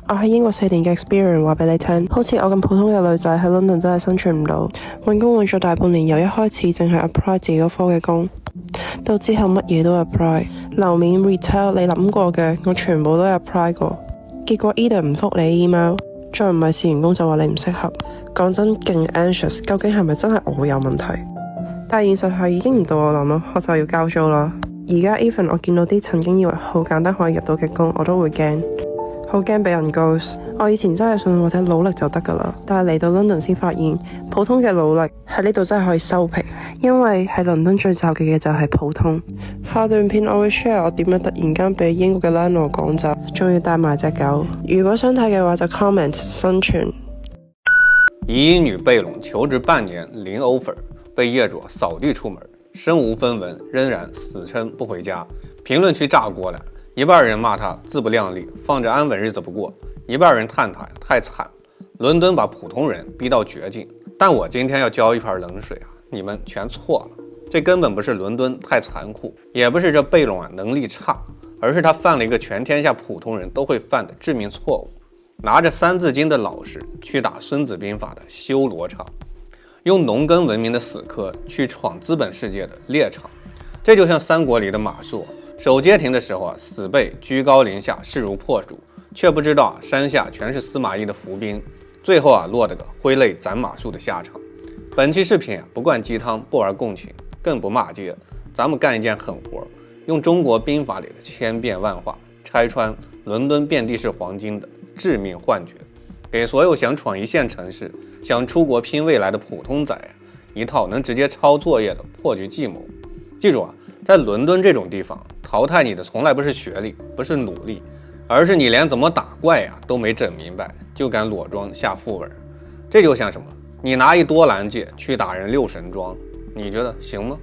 我喺英國4年嘅 experience 話俾你聽，好似我咁普通嘅女仔喺 London 真係生存唔到，揾工揾咗大半年，由一開始淨係 apply 自己嗰科嘅工，到之後乜嘢都 apply， 樓面 retail 你諗過嘅我全部都 apply 過，結果 either 唔覆你 email， 再唔係試完工就話你唔適合。講真勁 anxious， 究竟係咪真係我有問題？但係現實係已經唔到我諗咯，我就要交租啦。而家 even 我見到啲曾經以為好簡單可以入到嘅工，我都會驚，好驚俾人 ghost。我以前真係信或者努力就得噶啦，但係嚟到 London 先發現，普通嘅努力喺呢度真係可以收皮，因為喺倫敦最罩忌嘅就係普通。下段片我會 share 我點樣突然間俾英國嘅 landlord 趕走，仲要帶埋隻狗。如果想睇嘅話就 comment 生存。疑英女貝隆求職半年零 offer， 被業主掃地出門，身無分文，仍然死撐不回家。評論區炸鍋了，一半人罵他自不量力，放着安穩日子不過，一半人嘆他太慘，倫敦把普通人逼到絕境。但我今天要澆一盆冷水啊，你們全錯了，這根本不是倫敦太殘酷，也不是這貝隆能力差，而是他犯了一個全天下普通人都會犯的致命錯誤，拿着三字經的老實去打孫子兵法的修羅場，用農耕文明的死磕去闖資本世界的獵場。這就像三國裡的馬謖，守街亭的時候死被居高臨下勢如破竹，卻不知道山下全是司馬懿的伏兵，最後落得個揮淚斬馬謖的下場。本期視頻不灌雞湯，不玩共情，更不罵街，咱們幹一件狠活，用中國兵法裡的千變萬化拆穿倫敦遍地是黃金的致命幻覺，給所有想闖一線城市、想出國拼未來的普通仔一套能直接抄作業的破局計謀。記住啊，在倫敦這種地方，淘汰你的從來不是學歷，不是努力，而是你連怎麼打怪都沒整明白，就敢裸裝下副本。這就像什麼？你拿一多蘭戒去打人六神裝，你覺得行嗎？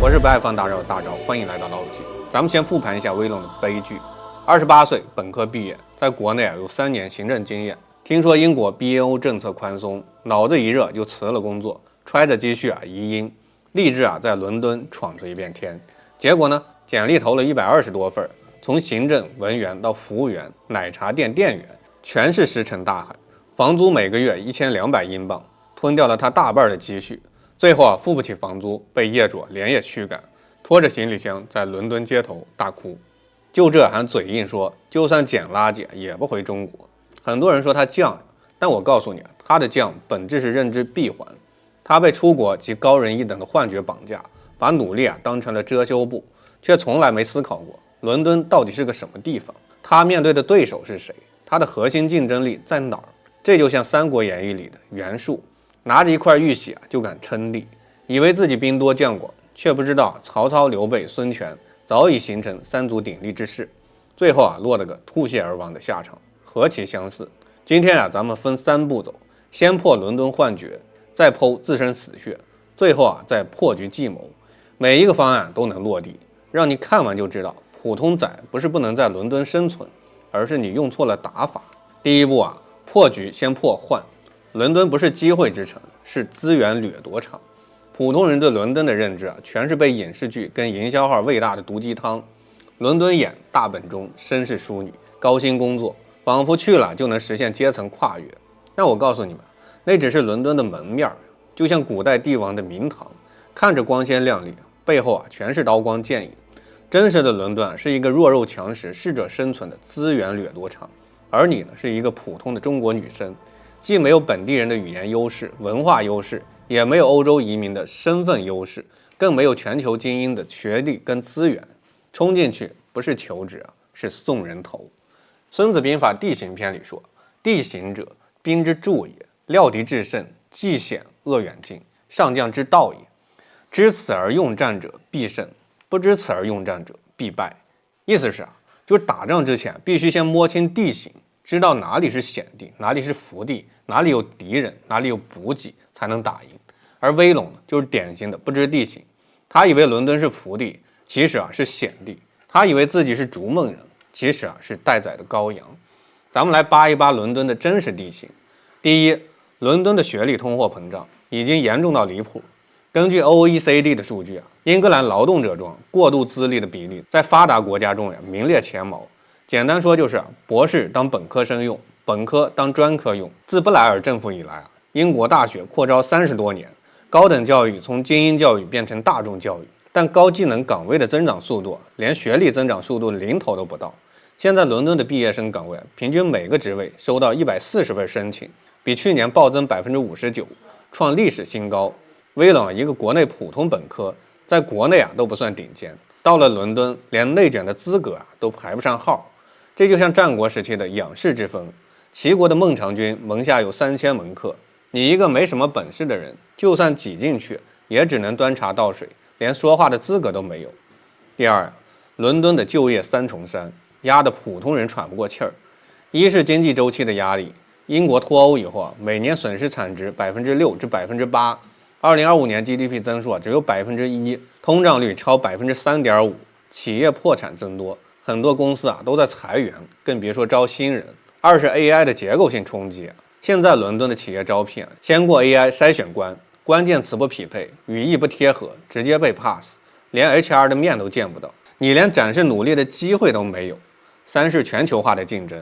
我是不愛放大招大招，歡迎來到老友記。咱們先復盤一下威龍的悲劇。28歲本科畢業，在國內有3年行政經驗。聽說英國 BNO 政策寬鬆，腦子一熱就辭了工作，揣着積蓄移英，立志在倫敦闖出一片天。結果呢，簡歷投了120多份，從行政文員到服務員、奶茶店店員，全是石沉大海。房租每個月1200英鎊，吞掉了他大半的積蓄。最後付不起房租，被業主連夜驅趕，拖着行李箱在倫敦街頭大哭。就這還嘴硬說，就算撿垃圾也不回中國。很多人說他犟，但我告訴你，他的犟本質是認知閉環。他被出國及高人一等的幻覺綁架，把努力當成了遮羞布，卻從來沒思考過倫敦到底是個什麼地方，他面對的對手是誰，他的核心競爭力在哪兒。這就像《三國演義》裡的袁術，拿着一塊玉璽就敢稱帝，以為自己兵多將廣，卻不知道曹操、劉備、孫權早已形成三足鼎立之勢，最後落得個吐血而亡的下場，何其相似。今天咱們分3步走，先破倫敦幻覺，再剖自身死穴，最後再破局計謀。每一個方案都能落地，讓你看完就知道，普通仔不是不能在倫敦生存，而是你用錯了打法。第一步破局先破幻。倫敦不是機會之城，是資源掠奪場。普通人對倫敦的認知全是被影視劇跟營銷號餵大的毒雞湯。倫敦眼大本鐘，紳士淑女，高薪工作，仿佛去了就能實現階層跨越。但我告訴你們，那只是倫敦的門面，就像古代帝王的明堂，看着光鮮亮麗，背後全是刀光劍影。真實的倫敦是一個弱肉強食、適者生存的資源掠奪場，而你呢，是一個普通的中國女生。既沒有本地人的語言優勢、文化優勢，也沒有歐洲移民的身份優勢，更沒有全球精英的學歷跟資源。衝進去不是求職，是送人頭。孫子兵法地形篇裡說，地形者，兵之助也，料敵制勝，計險惡遠近，上將之道也。知此而用戰者必勝，不知此而用戰者必敗。意思是就是打仗之前必須先摸清地形，知道哪裡是險地，哪裡是伏地，哪裡有敵人，哪裡有補給，才能打贏。而威龍就是典型的不知地形，他以為倫敦是伏地，其實是險地；他以為自己是逐夢人，其實是待宰的羔羊。咱們來扒一扒倫敦的真實地形。第一，倫敦的學歷通貨膨脹已經嚴重到離譜。根據 OECD 的數據英格蘭勞動者中過渡資歷的比例在發達國家中名列前茅。簡單說就是博士當本科生用，本科當專科用。自布萊爾政府以來英國大學擴招30多年，高等教育從精英教育變成大眾教育，但高技能崗位的增長速度連學歷增長速度的零頭都不到。現在倫敦的畢業生崗位平均每個職位收到140份申請，比去年暴增59%，創歷史新高。威朗一個國內普通本科，在國內都不算頂尖，到了倫敦連內卷的資格都排不上號。這就像戰國時期的仰视之風，齊國的孟嘗君門下有3000門客，你一個沒什麼本事的人，就算擠進去，也只能端茶倒水，連說話的資格都沒有。第二，倫敦的就業三重山，壓得普通人喘不過氣兒。一是經濟周期的壓力，英國脫歐以後每年損失產值6%至8%，2025年 GDP 增速只有1%，通脹率超3.5%，企業破產增多，很多公司都在裁員，更別說招新人。二是 AI 的結構性衝擊，現在倫敦的企業招聘先過 AI 篩選關，關鍵詞不匹配，語義不貼合，直接被 pass， 連 HR 的面都見不到，你連展示努力的機會都沒有。三是全球化的競爭，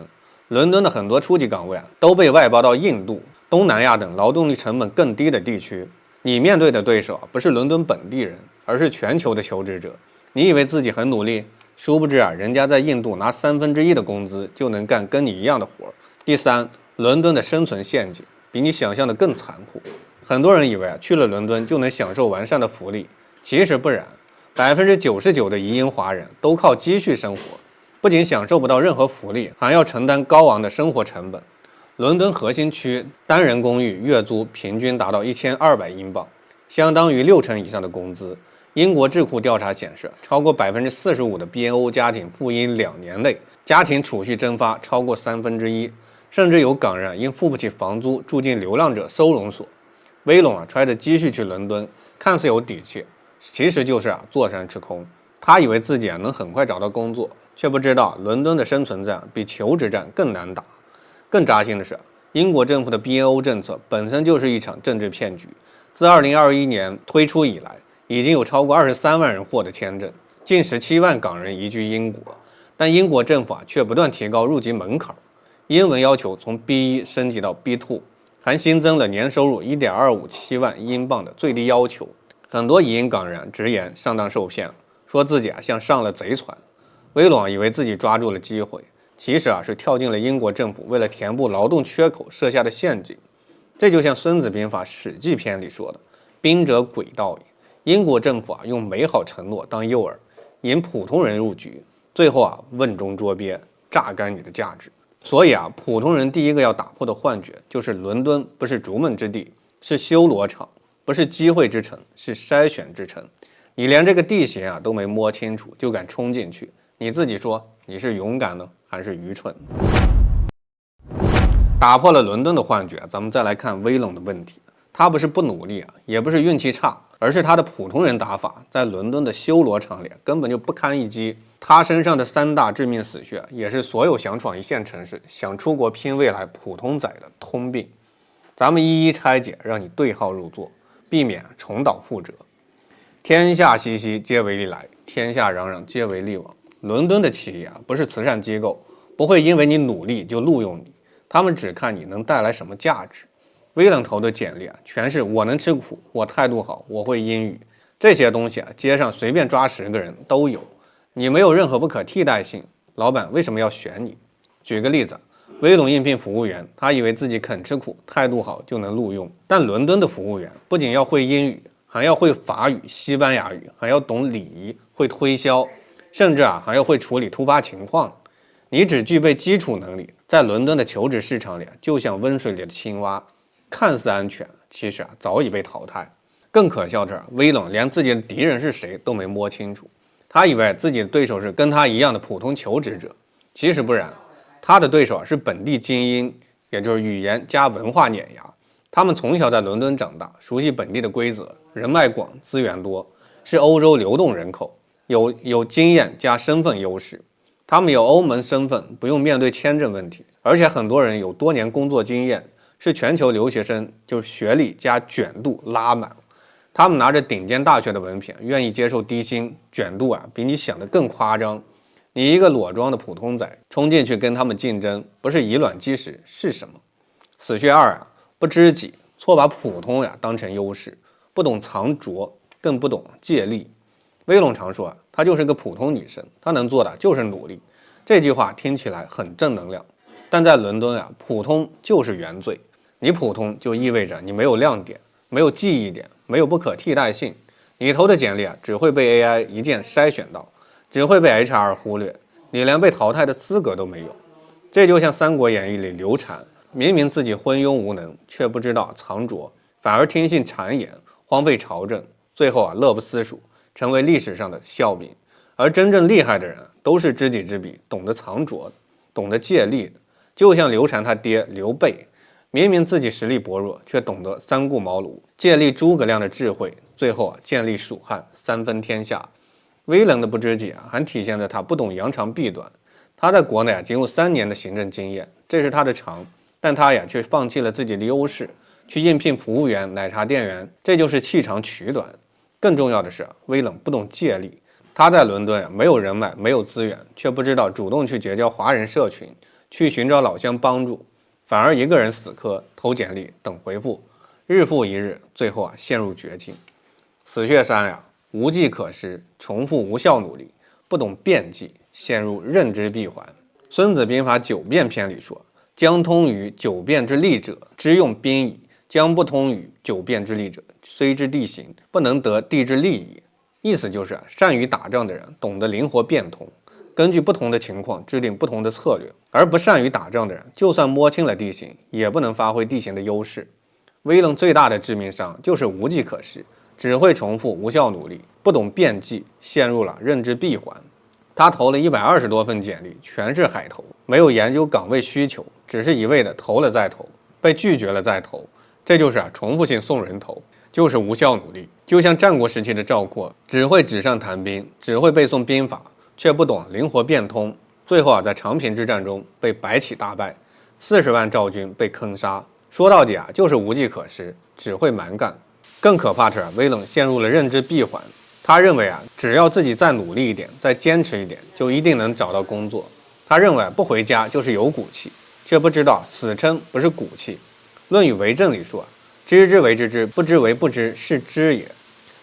倫敦的很多初級崗位都被外包到印度、東南亞等勞動力成本更低的地區，你面對的對手不是倫敦本地人，而是全球的求職者。你以為自己很努力，殊不知人家在印度拿1/3的工資就能幹跟你一樣的活。第三，倫敦的生存陷阱比你想象的更殘酷。很多人以為去了倫敦就能享受完善的福利，其實不然。99%的移英華人都靠積蓄生活，不僅享受不到任何福利，還要承擔高昂的生活成本。倫敦核心區單人公寓月租平均達到1200英鎊，相當於60%以上的工資。英國智庫調查顯示，超過45%的 BNO 家庭赴英2年內，家庭儲蓄蒸發超過1/3，甚至有港人因付不起房租住進流浪者收容所。威龙揣着積蓄去倫敦，看似有底氣，其實就是坐山吃空。他以為自己能很快找到工作，卻不知道倫敦的生存戰比求職戰更難打。更扎心的是，英國政府的 BNO 政策本身就是一場政治騙局。自2021年推出以来，已經有超過23萬人獲得簽證，近17萬港人移居英國，但英國政府卻不斷提高入籍門檻，英文要求從 B1 升級到 B2， 還新增了年收入1.257萬英鎊的最低要求。很多移英港人直言上當受騙，說自己像上了賊船。威龙以為自己抓住了機會，其實是跳進了英國政府為了填補勞動缺口設下的陷阱。這就像《孫子兵法·史記》篇裡說的：“兵者詭道也。”英國政府用美好承諾當誘餌，引普通人入局，最後瓮中捉鱉，榨乾你的價值。所以普通人第一個要打破的幻覺就是倫敦不是逐夢之地，是修羅場；不是機會之城，是篩選之城。你連這個地形都沒摸清楚就敢衝進去，你自己說你是勇敢呢，還是愚蠢？打破了倫敦的幻觉，咱們再來看威龙的問题。他不是不努力也不是運氣差，而是他的普通人打法在倫敦的修羅場裡根本就不堪一擊。他身上的3大致命死穴，也是所有想闖一線城市、想出國拼未来普通仔的通病。咱們一一拆解，讓你对号入座，避免重蹈覆辙。天下熙熙，皆為利來；天下攘攘，皆為利往。倫敦的企業不是慈善機構，不會因為你努力就錄用你，他們只看你能帶來什麼價值。威冷投的簡歷全是我能吃苦，我態度好，我會英語，這些東西街上隨便抓10個人都有。你沒有任何不可替代性，老闆為什麼要選你？舉個例子，威龍應聘服務員，他以為自己肯吃苦，態度好就能錄用。但倫敦的服務員不僅要會英語，還要會法語、西班牙語，還要懂禮儀，會推銷，甚至還要會處理突發情況。你只具備基礎能力，在倫敦的求職市場裡就像溫水裡的青蛙，看似安全，其實早已被淘汰。更可笑的是，威冷連自己的敵人是誰都沒摸清楚，他以為自己的对手是跟他一樣的普通求職者，其實不然，他的對手是本地精英，也就是語言加文化碾壓。他們從小在倫敦長大，熟悉本地的規則，人脈廣，資源多，是歐洲流動人口，有經驗加身份優勢。他們有歐盟身份，不用面對簽證問題，而且很多人有多年工作經驗，是全球留學生就是學歷加卷度拉满。他们拿着頂尖大學的文凭，願意接受低薪，卷度比你想的更誇張。你一個裸裝的普通仔衝進去跟他們競爭，不是以卵擊石是什麼？死穴二不知己，錯把普通當成優勢，不懂藏拙，更不懂借力。威龍常說她就是個普通女生，她能做的就是努力。這句話聽起來很正能量，但在倫敦普通就是原罪。你普通就意味着你沒有亮點，沒有記憶點，沒有不可替代性。你投的簡歷只會被 AI 一鍵篩選到，只會被 HR 忽略，你連被淘汰的資格都沒有。這就像《三國演義》裡劉禪，明明自己昏庸無能，卻不知道藏拙，反而聽信讒言，荒廢朝政，最後樂不思蜀，成為歷史上的笑柄。而真正厲害的人都是知己知彼，懂得藏拙的，懂得借力的。就像劉禪他爹劉備，明明自己實力薄弱，卻懂得三顧茅廬，借力諸葛亮的智慧，最後建立蜀漢，三分天下。威廉的不知己還體現在他不懂揚長避短。他在國內僅有3年的行政經驗，這是他的長，但他卻放棄了自己的優勢，去應聘服務員、奶茶店員，這就是棄長取短。更重要的是，威廉不懂借力。他在倫敦沒有人脈，沒有資源，卻不知道主動去結交華人社群，去尋找老鄉幫助，反而一個人死磕，投簡歷等回復，日復一日，最後陷入絕境。死穴3無計可施，重複無效努力，不懂變計，陷入認知閉環。孫子兵法9變篇裡說，將通於9變之利者，知用兵矣；將不通於9變之利者，雖知地形，不能得地之利矣。意思就是善於打仗的人懂得靈活變通，根據不同的情況制定不同的策略，而不善於打仗的人就算摸清了地形，也不能發揮地形的優勢。威廉最大的致命傷就是無計可施，只會重複無效努力，不懂變計，陷入了認知閉環。他投了120多份簡歷，全是海投，沒有研究崗位需求，只是一味的投了再投，被拒絕了再投，這就是重複性送人頭，就是無效努力。就像戰國時期的趙括，只會紙上談兵，只會背誦兵法，卻不懂靈活變通，最後在長平之戰中被白起大敗，40萬趙軍被坑殺。說到底就是無計可施，只會蠻幹。更可怕的是，威廉陷入了認知閉環。他認為只要自己再努力一點，再堅持一點，就一定能找到工作。他認為不回家就是有骨氣，卻不知道死撐不是骨氣。《論語為政》裡說，知之為知之，不知為不知，是知也。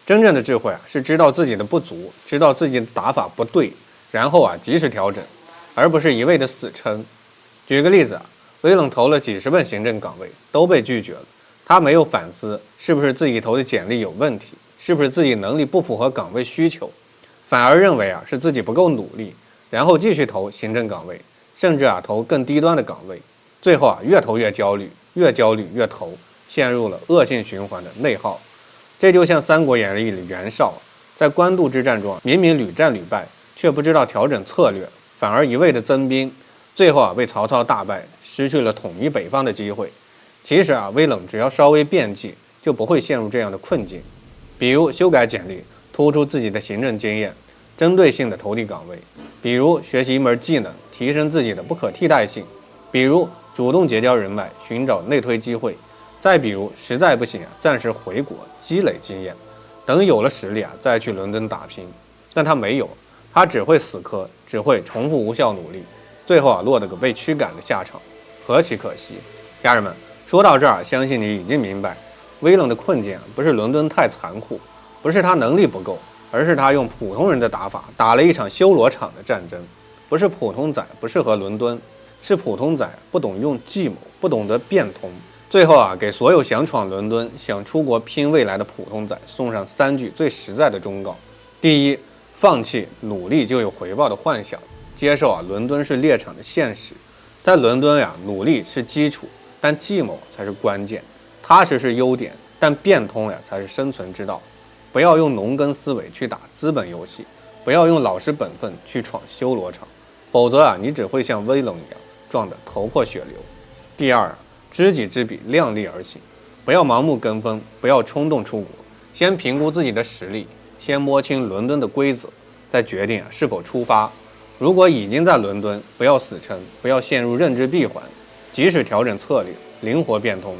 真正的智慧是知道自己的不足，知道自己的打法不對，然後及時調整，而不是一味的死撐。舉個例子，威廉投了幾十份行政崗位都被拒絕了，他沒有反思是不是自己投的簡歷有問題，是不是自己能力不符合崗位需求，反而認為是自己不夠努力，然後繼續投行政崗位，甚至投更低端的崗位，最後越投越焦慮，越焦慮越投，陷入了惡性循環的內耗。這就像《三國演義》裡袁紹在官渡之戰中明明屢戰屢敗，卻不知道調整策略，反而一味的增兵，最後被曹操大敗，失去了統一北方的機會。其實威廉只要稍微變計，就不會陷入這樣的困境。比如修改簡歷，突出自己的行政經驗，針對性的投遞崗位；比如學習一門技能，提升自己的不可替代性；比如主動結交人脈，尋找內推機會；再比如實在不行暫時回國積累經驗，等有了實力再去倫敦打拼。但他沒有，他只會死磕，只會重複無效努力，最後落得個被驅趕的下場，何其可惜！家人們，說到這兒，相信你已經明白，威廉的困境不是倫敦太殘酷，不是他能力不夠，而是他用普通人的打法打了一場修羅場的戰爭。不是普通仔不適合倫敦，是普通仔不懂用計謀，不懂得變通。最後給所有想闖倫敦、想出國拼未來的普通仔送上3句最實在的忠告：第一，放棄努力就有回報的幻想，接受倫敦是獵場的現實。在倫敦努力是基礎，但計謀才是關鍵。踏實是優點，但變通才是生存之道。不要用農耕思維去打資本遊戲，不要用老實本分去闖修羅場，否則你只會像威廉一樣撞得頭破血流。第二，知己知彼，量力而行，不要盲目跟風，不要衝動出國，先評估自己的實力，先摸清倫敦的規則，再決定是否出發。如果已經在倫敦，不要死撐，不要陷入認知閉環，即使調整策略，靈活變通，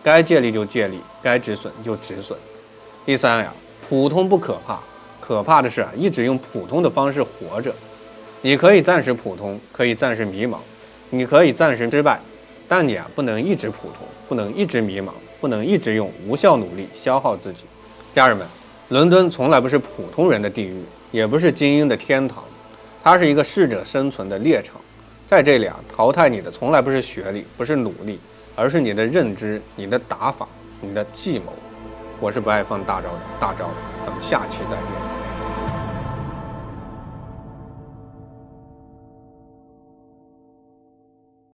該借力就借力，該止損就止損。第三呀，普通不可怕，可怕的是一直用普通的方式活着。你可以暂时普通，可以暂时迷茫，你可以暫时失敗，但你不能一直普通，不能一直迷茫，不能一直用無效努力消耗自己。家人们，倫敦從來不是普通人的地獄，也不是精英的天堂，它是一個適者生存的獵場。在這裡淘汰你的從來不是學歷，不是努力，而是你的認知、你的打法、你的計謀。我是不愛放大招的大招，咱們下期再見。